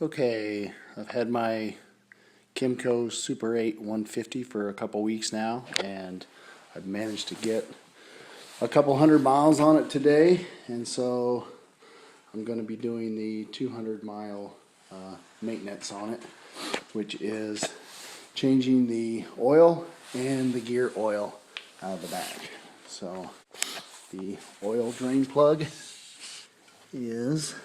Okay, I've had my Kymco Super8 150 for a couple weeks now, and I've managed to get a couple hundred miles on it today, and so I'm going to be doing the 200-mile maintenance on it, which is changing the oil and the gear oil out of the back. So the oil drain plug is,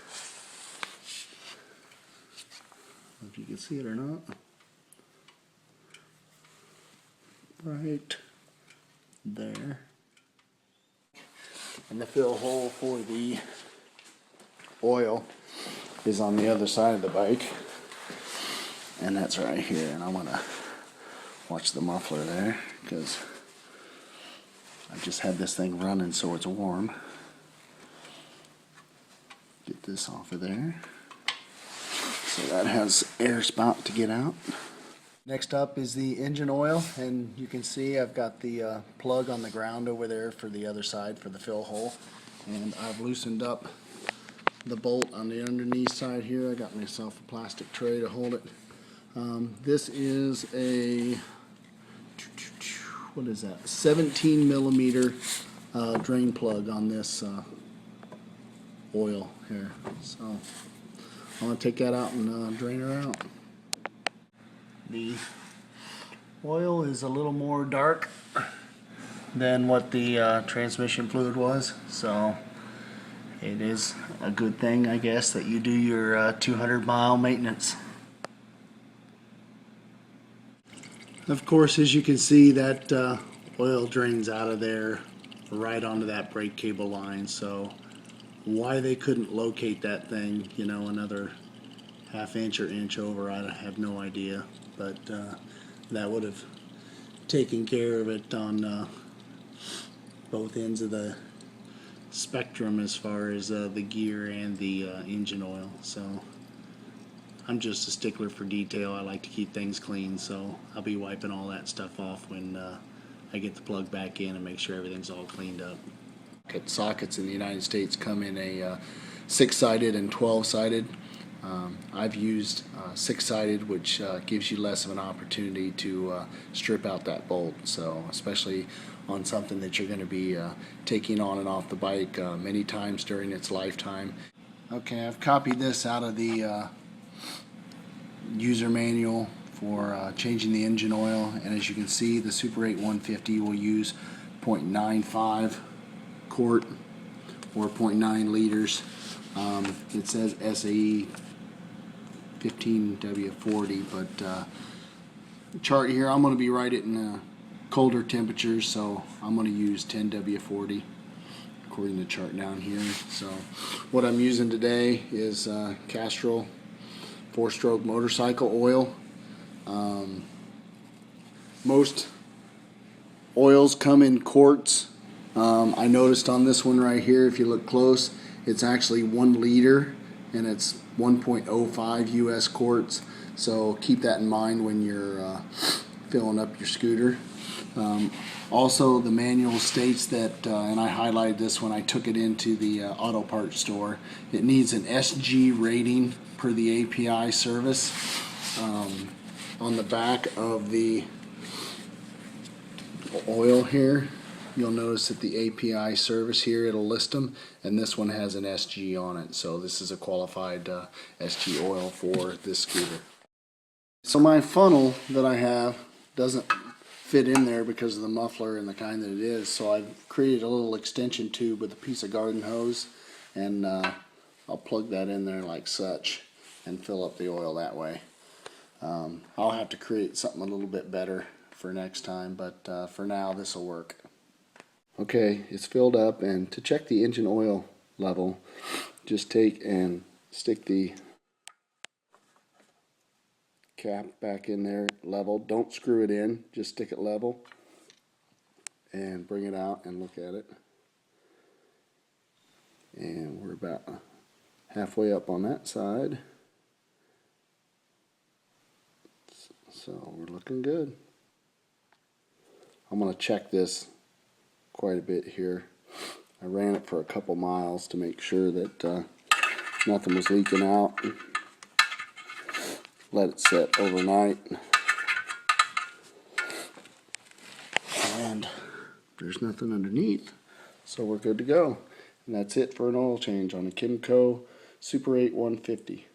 I don't know if you can see it or not, right there. And the fill hole for the oil is on the other side of the bike, and that's right here. And I want to watch the muffler there because I just had this thing running so it's warm. Get this off of there. So that has air spout to get out. Next up is the engine oil, and you can see I've got the plug on the ground over there for the other side for the fill hole, and I've loosened up the bolt on the underneath side here. I got myself a plastic tray to hold it. This is a, what is that, 17 millimeter drain plug on this oil here. So I'm going to take that out and drain her out. The oil is a little more dark than what the transmission fluid was, so it is a good thing, I guess, that you do your 200-mile maintenance. Of course, as you can see, that oil drains out of there right onto that brake cable line, so why they couldn't locate that thing, you know, another half inch or inch over, I have no idea, but that would have taken care of it on both ends of the spectrum as far as the gear and the engine oil. So I'm just a stickler for detail. I like to keep things clean, so I'll be wiping all that stuff off when I get the plug back in and make sure everything's all cleaned up. Sockets in the United States come in a 6-sided and 12-sided. I've used 6-sided, which gives you less of an opportunity to strip out that bolt, so especially on something that you're going to be taking on and off the bike many times during its lifetime. Okay, I've copied this out of the user manual for changing the engine oil, and as you can see, the Super8 150 will use 0.95 quart or 0.9 liters. It says SAE 15W40, but the chart here, I'm going to be right at in colder temperatures, so I'm going to use 10W40 according to the chart down here. So what I'm using today is Castrol 4-stroke motorcycle oil. Most oils come in quarts. I noticed on this one right here, if you look close, it's actually 1 liter and it's 1.05 US quarts. So keep that in mind when you're filling up your scooter. Also, the manual states that, and I highlighted this when I took it into the auto parts store, it needs an SG rating per the API service. On the back of the oil here, you'll notice that the API service here, it'll list them, and this one has an SG on it, so this is a qualified SG oil for this scooter. So my funnel that I have doesn't fit in there because of the muffler and the kind that it is, so I've created a little extension tube with a piece of garden hose, and I'll plug that in there like such and fill up the oil that way. I'll have to create something a little bit better for next time, but for now this will work. Okay, it's filled up, and to check the engine oil level, just take and stick the cap back in there level. Don't screw it in, just stick it level and bring it out and look at it. And we're about halfway up on that side, so we're looking good. I'm going to check this quite a bit here. I ran it for a couple miles to make sure that nothing was leaking out. let it set overnight. And there's nothing underneath, so we're good to go. And that's it for an oil change on a Kymco Super8 150.